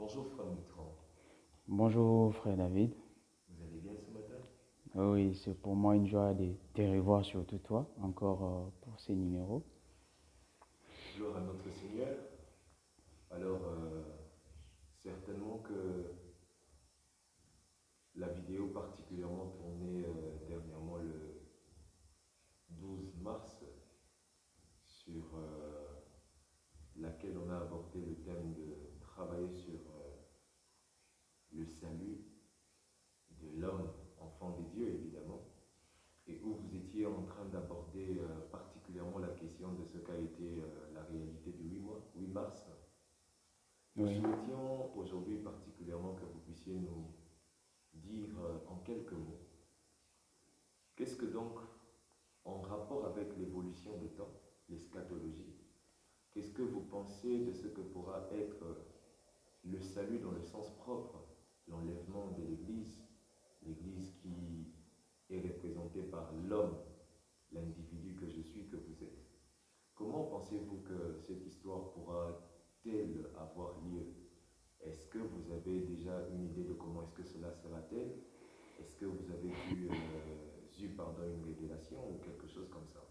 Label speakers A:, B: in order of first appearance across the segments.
A: Bonjour Frère Mitran,
B: Bonjour frère David.
A: vous allez bien ce matin?
B: Oui, c'est pour moi une joie de te revoir, surtout toi, encore pour ces numéros.
A: Gloire à notre Seigneur. Alors, certainement que la vidéo particulièrement tournée dernièrement le 12 mars, sur laquelle on a abordé le thème de travailler sur le salut de l'homme, enfant des dieux évidemment, et où vous étiez en train d'aborder particulièrement la question de ce qu'a été la réalité du 8 mars. Nous
B: Oui.
A: souhaitions aujourd'hui particulièrement que vous puissiez nous dire en quelques mots, qu'est-ce que donc, en rapport avec l'évolution des temps, l'eschatologie, qu'est-ce que vous pensez de ce que pourra être le salut dans le sens propre, l'enlèvement de l'Église, l'Église qui est représentée par l'homme, l'individu que je suis, que vous êtes. Comment pensez-vous que cette histoire pourra-t-elle avoir lieu? Est-ce que vous avez déjà une idée de comment est-ce que cela sera-t-elle? Est-ce que vous avez eu pardon, une révélation ou quelque chose comme ça?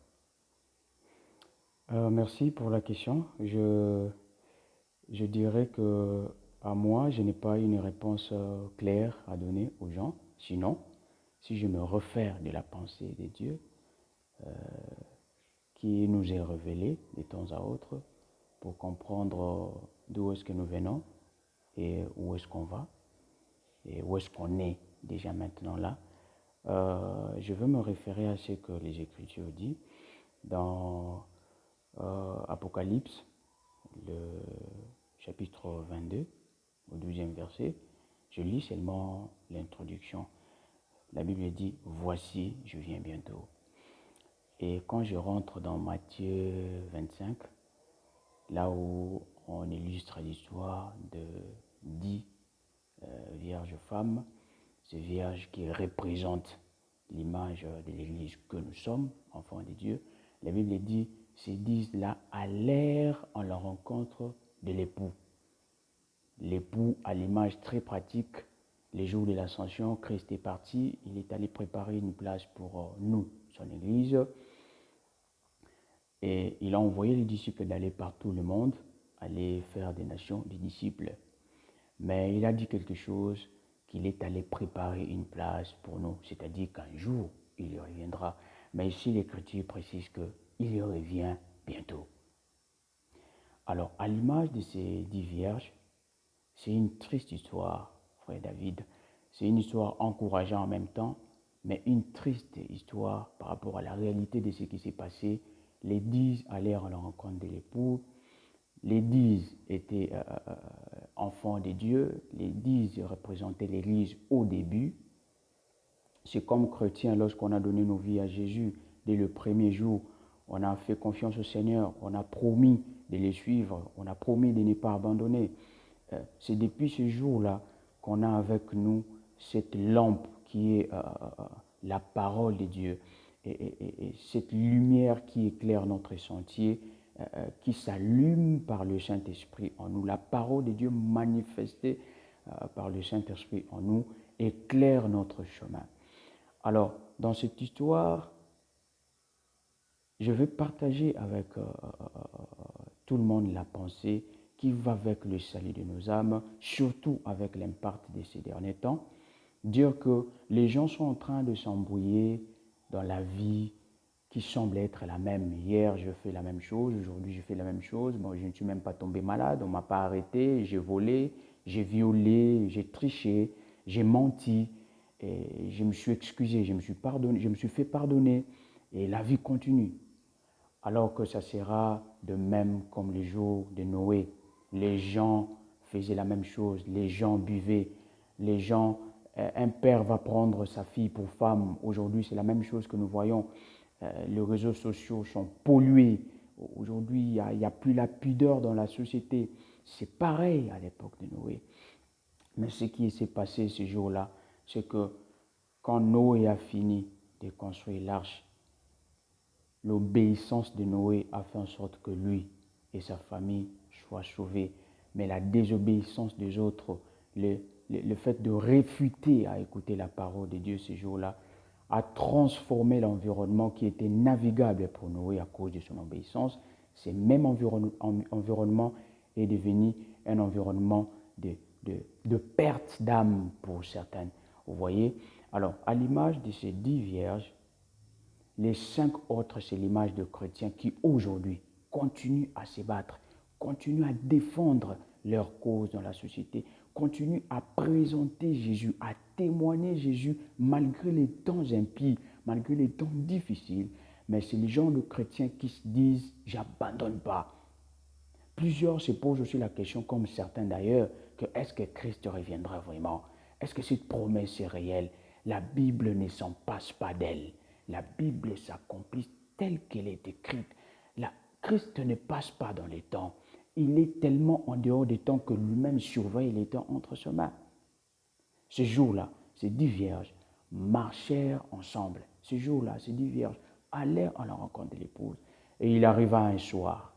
B: Merci pour la question. Je dirais que à moi, je n'ai pas une réponse claire à donner aux gens. Sinon, si je me réfère de la pensée de Dieu qui nous est révélée de temps à autre pour comprendre d'où est-ce que nous venons et où est-ce qu'on va et où est-ce qu'on est déjà maintenant là. Je veux me référer à ce que les Écritures disent dans Apocalypse, le chapitre 22, au 12e verset. Je lis seulement l'introduction. La Bible dit, voici, je viens bientôt. Et quand je rentre dans Matthieu 25, là où on illustre l'histoire de 10 vierges femmes, ces vierges qui représentent l'image de l'Église que nous sommes, enfants de Dieu, la Bible dit, ces 10-là allèrent en la rencontre de l'époux. L'époux, à l'image très pratique, les jours de l'ascension, Christ est parti, il est allé préparer une place pour nous, son Église, et il a envoyé les disciples d'aller par tout le monde, aller faire des nations, des disciples. Mais il a dit quelque chose, qu'il est allé préparer une place pour nous, c'est-à-dire qu'un jour, il y reviendra. Mais ici, l'Écriture précise qu'il y revient bientôt. Alors, à l'image de ces 10 vierges, c'est une triste histoire, frère David. C'est une histoire encourageante en même temps, mais une triste histoire par rapport à la réalité de ce qui s'est passé. Les 10 allèrent à la rencontre de l'époux. Les 10 étaient enfants de Dieu. Les 10 représentaient l'Église au début. C'est comme chrétien, lorsqu'on a donné nos vies à Jésus, dès le premier jour, on a fait confiance au Seigneur, on a promis de les suivre, on a promis de ne pas abandonner. C'est depuis ce jour-là qu'on a avec nous cette lampe qui est la parole de Dieu et cette lumière qui éclaire notre sentier, qui s'allume par le Saint-Esprit en nous. La parole de Dieu manifestée par le Saint-Esprit en nous éclaire notre chemin. Alors, dans cette histoire, je vais partager avec tout le monde la pensée qui va avec le salut de nos âmes, surtout avec l'impact de ces derniers temps. Dire que les gens sont en train de s'embrouiller dans la vie qui semble être la même. Hier, je fais la même chose, aujourd'hui, je fais la même chose. Bon, je ne suis même pas tombé malade, on ne m'a pas arrêté, j'ai volé, j'ai violé, j'ai triché, j'ai menti, et je me suis excusé, je me suis pardonné, je me suis fait pardonner, et la vie continue. Alors que ça sera de même comme les jours de Noé. Les gens faisaient la même chose, les gens buvaient, les gens, un père va prendre sa fille pour femme. Aujourd'hui, c'est la même chose que nous voyons. Les réseaux sociaux sont pollués. Aujourd'hui, il n'y a plus la pudeur dans la société. C'est pareil à l'époque de Noé. Mais ce qui s'est passé ce jour-là, c'est que quand Noé a fini de construire l'arche, l'obéissance de Noé a fait en sorte que lui et sa famille soient sauvés. mais la désobéissance des autres, le fait de réfuter à écouter la parole de Dieu ces jours-là, a transformé l'environnement qui était navigable pour Noé à cause de son obéissance. Ce même environnement est devenu un environnement de perte d'âme pour certaines. Vous voyez? Alors, à l'image de ces 10 vierges, les 5 autres, c'est l'image de chrétiens qui aujourd'hui continuent à se battre, continuent à défendre leur cause dans la société, continuent à présenter Jésus, à témoigner Jésus malgré les temps impies, malgré les temps difficiles. Mais c'est les gens de chrétiens qui se disent « j'abandonne pas ». Plusieurs se posent aussi la question, comme certains d'ailleurs, que est-ce que Christ reviendra vraiment? Est-ce que cette promesse est réelle? La Bible ne s'en passe pas d'elle. La Bible s'accomplit telle qu'elle est écrite. Christ ne passe pas dans les temps. Il est tellement en dehors des temps que lui-même surveille les temps entre ses mains. Ce jour-là, ces 10 vierges marchèrent ensemble. Ce jour-là, ces 10 vierges allèrent à la rencontre de l'épouse. Et il arriva un soir.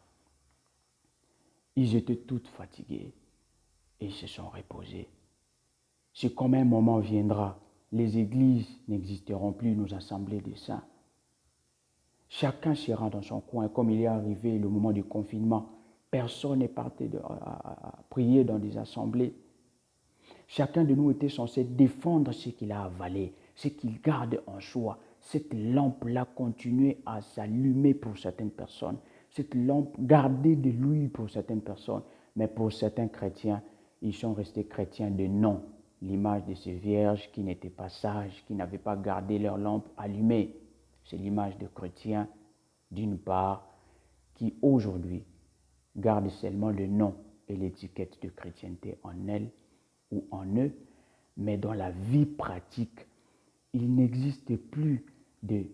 B: Ils étaient toutes fatiguées et ils se sont reposés. C'est comme un moment viendra, les églises n'existeront plus, nos assemblées des saints. Chacun sera dans son coin, comme il est arrivé le moment du confinement. Personne n'est parti à prier dans des assemblées. Chacun de nous était censé défendre ce qu'il a avalé, ce qu'il garde en soi. Cette lampe-là continuait à s'allumer pour certaines personnes. Cette lampe gardait de l'huile pour certaines personnes. Mais pour certains chrétiens, ils sont restés chrétiens de nom. L'image de ces vierges qui n'étaient pas sages, qui n'avaient pas gardé leur lampe allumée. C'est l'image de chrétiens, d'une part, qui aujourd'hui gardent seulement le nom et l'étiquette de chrétienté en elles ou en eux, mais dans la vie pratique, il n'existe plus de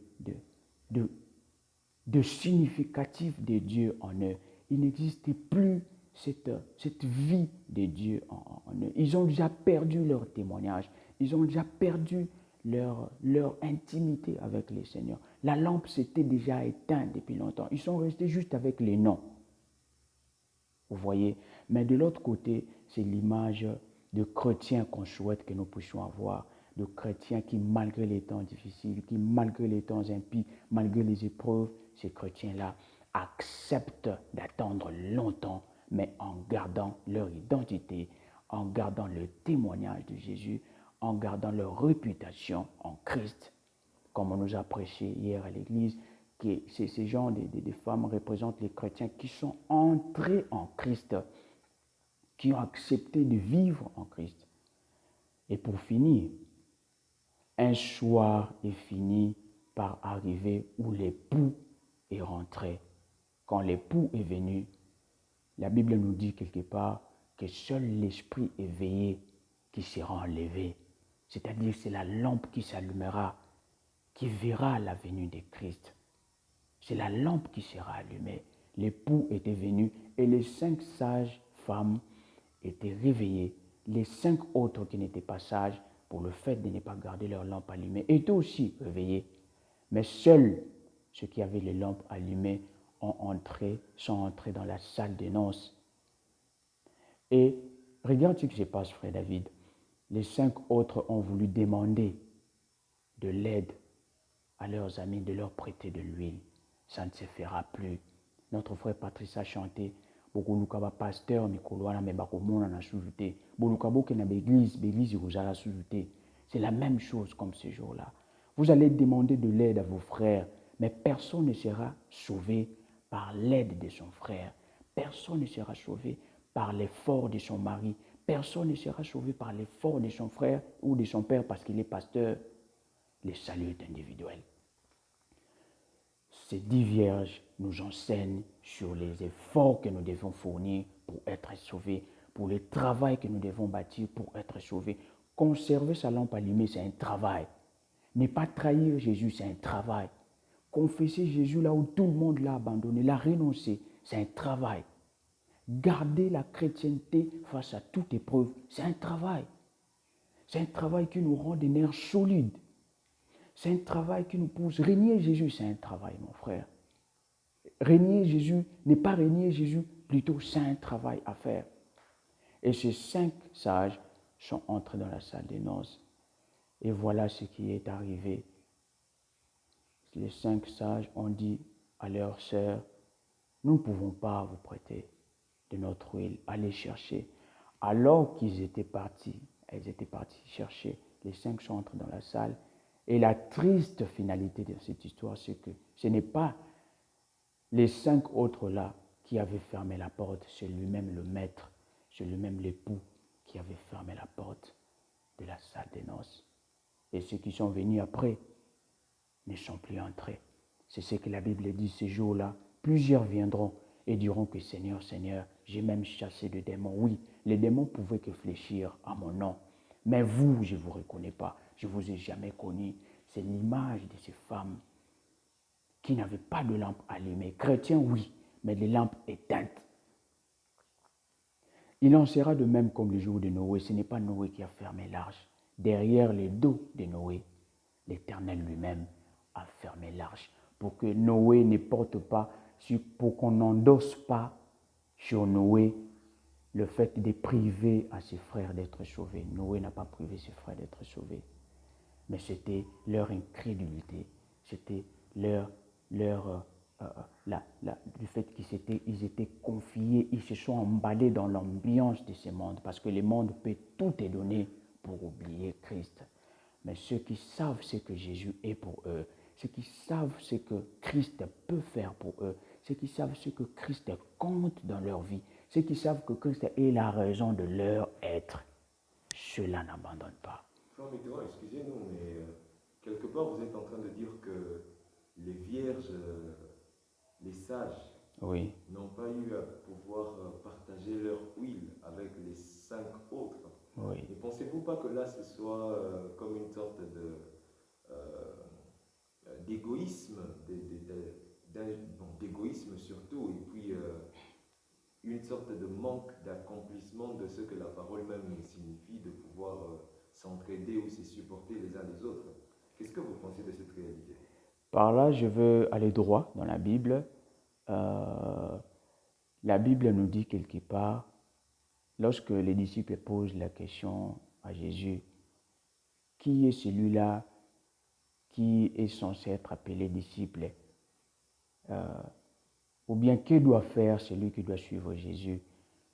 B: significatif de Dieu en eux. Il n'existe plus cette vie de Dieu en eux. Ils ont déjà perdu leur témoignage. Ils ont déjà perdu leur intimité avec le Seigneur. La lampe s'était déjà éteinte depuis longtemps. Ils sont restés juste avec les noms. Vous voyez? Mais de l'autre côté, c'est l'image de chrétiens qu'on souhaite que nous puissions avoir, de chrétiens qui, malgré les temps difficiles, qui, malgré les temps impies, malgré les épreuves, ces chrétiens-là acceptent d'attendre longtemps, mais en gardant leur identité, en gardant le témoignage de Jésus, en gardant leur réputation en Christ. Comme on nous a prêché hier à l'église, que ces gens, des femmes représentent les chrétiens qui sont entrés en Christ, qui ont accepté de vivre en Christ. Et pour finir, un soir est fini par arriver où l'époux est rentré. Quand l'époux est venu, la Bible nous dit quelque part que seul l'esprit éveillé qui sera enlevé. C'est-à-dire c'est la lampe qui s'allumera, qui verra la venue de Christ. C'est la lampe qui sera allumée. L'époux était venu et les 5 sages femmes étaient réveillées. Les 5 autres qui n'étaient pas sages, pour le fait de ne pas garder leur lampe allumée, étaient aussi réveillés. Mais seuls ceux qui avaient les lampes allumées sont entrés dans la salle de noces. Et regarde ce qui se passe, frère David. Les 5 autres ont voulu demander de l'aide à leurs amis, de leur prêter de l'huile. Ça ne se fera plus. Notre frère Patrice a chanté Bokolukaba pasteur Mikoloana me bakomona na sujute. Bolukaboke na l'église Rosala sujute. C'est la même chose comme ce jour-là. Vous allez demander de l'aide à vos frères, mais personne ne sera sauvé par l'aide de son frère. Personne ne sera sauvé par l'effort de son mari. Personne ne sera sauvé par l'effort de son frère ou de son père parce qu'il est pasteur. Le salut est individuel. Ces 10 vierges nous enseignent sur les efforts que nous devons fournir pour être sauvés, pour le travail que nous devons bâtir pour être sauvés. Conserver sa lampe allumée, c'est un travail. Ne pas trahir Jésus, c'est un travail. Confesser Jésus là où tout le monde l'a abandonné, l'a renoncé, c'est un travail. Garder la chrétienté face à toute épreuve, c'est un travail. C'est un travail qui nous rend des nerfs solides. C'est un travail qui nous pousse. Régner Jésus, c'est un travail, mon frère. Régner Jésus, ne pas régner Jésus, plutôt c'est un travail à faire. Et ces 5 sages sont entrés dans la salle des noces. Et voilà ce qui est arrivé. Les 5 sages ont dit à leurs sœurs, nous ne pouvons pas vous prêter de notre huile, allez chercher. Alors qu'ils étaient partis, elles étaient parties chercher, les 5 sont entrés dans la salle. Et la triste finalité de cette histoire, c'est que ce n'est pas les 5 autres là qui avaient fermé la porte, c'est lui-même le maître, c'est lui-même l'époux qui avait fermé la porte de la salle des noces. Et ceux qui sont venus après ne sont plus entrés. C'est ce que la Bible dit ces jours-là. Plusieurs viendront et diront que Seigneur, Seigneur, j'ai même chassé des démons. Oui, les démons pouvaient que fléchir à mon nom. Mais vous, je ne vous reconnais pas. Je ne vous ai jamais connu. C'est l'image de ces femmes qui n'avaient pas de lampe allumée. Chrétiens, oui, mais les lampes éteintes. Il en sera de même comme le jour de Noé. Ce n'est pas Noé qui a fermé l'arche. Derrière les dos de Noé, l'Éternel lui-même a fermé l'arche pour que Noé ne porte pas, pour qu'on n'endosse pas sur Noé le fait de priver à ses frères d'être sauvés. Noé n'a pas privé ses frères d'être sauvés, mais c'était leur incrédulité, c'était du fait qu'ils étaient confiés, ils se sont emballés dans l'ambiance de ce monde, parce que le monde peut tout te donner pour oublier Christ. Mais ceux qui savent ce que Jésus est pour eux, ceux qui savent ce que Christ peut faire pour eux, ceux qui savent ce que Christ compte dans leur vie, ceux qui savent que Christ est la raison de leur être, ceux-là n'abandonnent pas.
A: Frère Mitterrand, excusez-nous, mais quelque part vous êtes en train de dire que les vierges, les sages,
B: Oui.
A: n'ont pas eu à pouvoir partager leur huile avec les 5 autres.
B: Oui.
A: Ne pensez-vous pas que là ce soit comme une sorte d'égoïsme, d'égoïsme surtout, et puis une sorte de manque d'accomplissement de ce que la parole même signifie, de pouvoir s'entraider ou se supporter les uns les autres. Qu'est-ce que vous pensez de cette réalité?
B: Par là, je veux aller droit dans la Bible. La Bible nous dit quelque part, lorsque les disciples posent la question à Jésus, qui est celui-là qui est censé être appelé disciple? Ou bien, que doit faire celui qui doit suivre Jésus?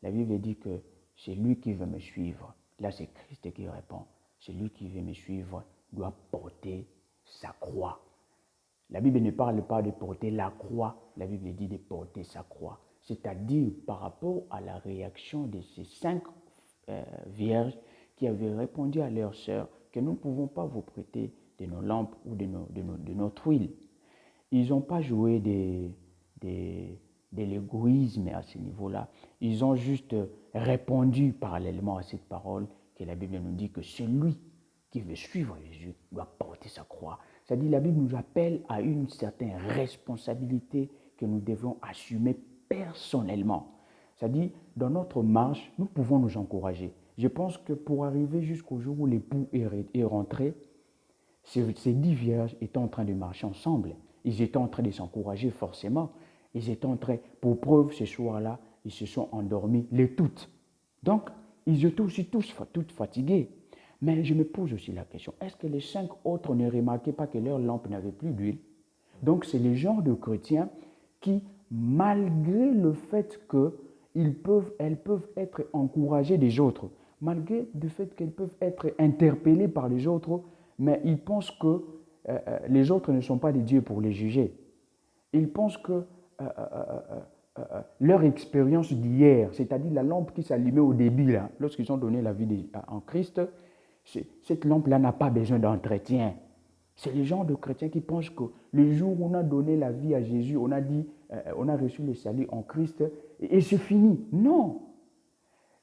B: La Bible dit que c'est lui qui veut me suivre. Là, c'est Christ qui répond. Celui qui veut me suivre doit porter sa croix. La Bible ne parle pas de porter la croix, la Bible dit de porter sa croix. C'est-à-dire par rapport à la réaction de ces 5 vierges qui avaient répondu à leurs sœurs que nous ne pouvons pas vous prêter de nos lampes ou de notre huile. Ils n'ont pas joué de l'égoïsme à ce niveau-là. Ils ont juste répondu parallèlement à cette parole que la Bible nous dit que celui qui veut suivre Jésus doit porter sa croix. C'est-à-dire la Bible nous appelle à une certaine responsabilité que nous devons assumer personnellement. C'est-à-dire, dans notre marche, nous pouvons nous encourager. Je pense que pour arriver jusqu'au jour où l'époux est rentré, ces 10 vierges étaient en train de marcher ensemble. Ils étaient en train de s'encourager forcément. Ils étaient en train, pour preuve, ce soir-là, ils se sont endormis, les toutes. Donc, ils étaient aussi toutes fatigués. Mais je me pose aussi la question, est-ce que les 5 autres ne remarquaient pas que leur lampe n'avait plus d'huile? Donc, c'est le genre de chrétiens qui, malgré le fait qu'elles peuvent être encouragées des autres, malgré le fait qu'elles peuvent être interpellées par les autres, mais ils pensent que les autres ne sont pas des dieux pour les juger. Ils pensent que leur expérience d'hier, c'est-à-dire la lampe qui s'allumait au début, là, lorsqu'ils ont donné la vie en Christ, cette lampe-là n'a pas besoin d'entretien. C'est le genre de chrétiens qui pensent que le jour où on a donné la vie à Jésus, on a dit, on a reçu le salut en Christ, et c'est fini. Non!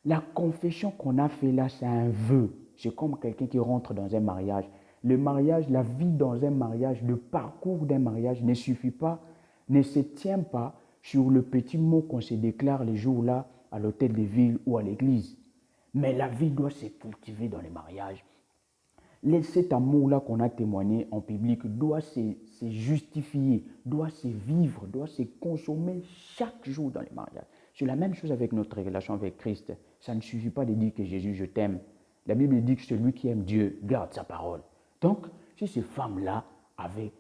B: La confession qu'on a fait là, c'est un vœu. C'est comme quelqu'un qui rentre dans un mariage. Le mariage, la vie dans un mariage, le parcours d'un mariage ne suffit pas, ne se tient pas sur le petit mot qu'on se déclare les jours-là à l'hôtel de ville ou à l'église. Mais la vie doit se cultiver dans les mariages. Cet amour-là qu'on a témoigné en public doit se justifier, doit se vivre, doit se consommer chaque jour dans les mariages. C'est la même chose avec notre relation avec Christ. Ça ne suffit pas de dire que Jésus, je t'aime. La Bible dit que celui qui aime Dieu garde sa parole. Donc, si ces femmes-là avaient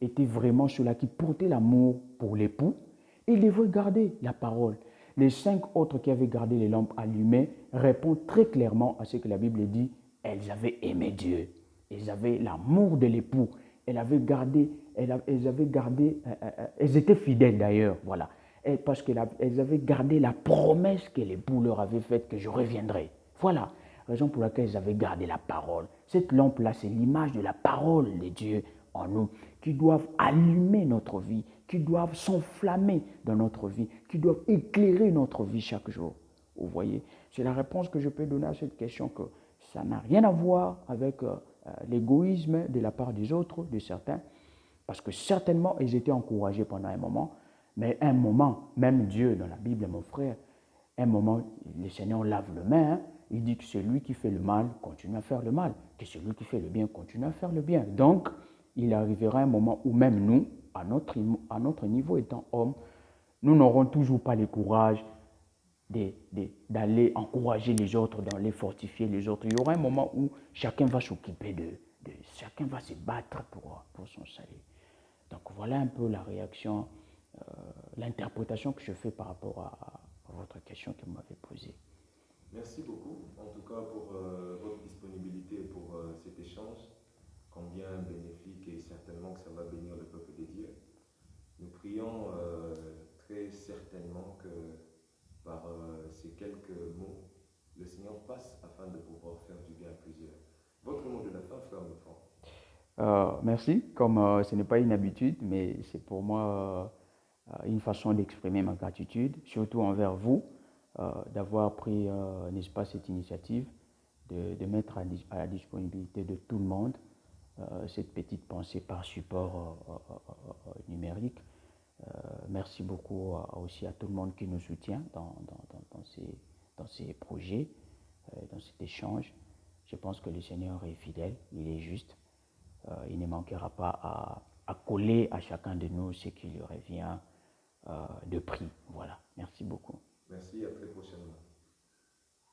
B: été vraiment ceux-là qui portaient l'amour pour l'époux, ils devraient garder la parole. Les 5 autres qui avaient gardé les lampes allumées répondent très clairement à ce que la Bible dit. Elles avaient aimé Dieu. Elles avaient l'amour de l'époux. Elles étaient fidèles d'ailleurs, voilà. Parce qu'elles avaient gardé la promesse que l'époux leur avait faite que je reviendrai. Voilà, raison pour laquelle elles avaient gardé la parole. Cette lampe-là, c'est l'image de la parole de Dieu en nous, qui doivent allumer notre vie, qui doivent s'enflammer dans notre vie, qui doivent éclairer notre vie chaque jour. Vous voyez, c'est la réponse que je peux donner à cette question, que ça n'a rien à voir avec l'égoïsme de la part des autres, de certains, parce que certainement, ils étaient encouragés pendant un moment, mais un moment, même Dieu dans la Bible, mon frère, un moment, le Seigneur lave les mains, hein, il dit que celui qui fait le mal continue à faire le mal, que celui qui fait le bien continue à faire le bien. Donc, il arrivera un moment où même nous, à notre niveau étant hommes, nous n'aurons toujours pas le courage d'aller encourager les autres, d'aller fortifier les autres. Il y aura un moment où chacun va s'occuper chacun va se battre pour son salut. Donc voilà un peu la réaction, l'interprétation que je fais par rapport à votre question que vous m'avez posée.
A: Merci beaucoup, en tout cas, pour votre disponibilité pour cet échange, combien bénéfique, et certainement que ça va bénir le peuple de Dieu. Nous prions très certainement que par ces quelques mots, le Seigneur passe afin de pouvoir faire du bien à plusieurs. Votre mot de la fin, frère Mefran.
B: Merci, comme ce n'est pas une habitude, mais c'est pour moi une façon d'exprimer ma gratitude, surtout envers vous, d'avoir pris, n'est-ce pas, cette initiative de mettre à la disponibilité de tout le monde cette petite pensée par support numérique. Merci beaucoup aussi à tout le monde qui nous soutient dans ces projets, dans cet échange. Je pense que le Seigneur est fidèle, il est juste. Il ne manquera pas à coller à chacun de nous ce qui lui revient de prix. Voilà, merci beaucoup.
A: Merci, à très prochainement.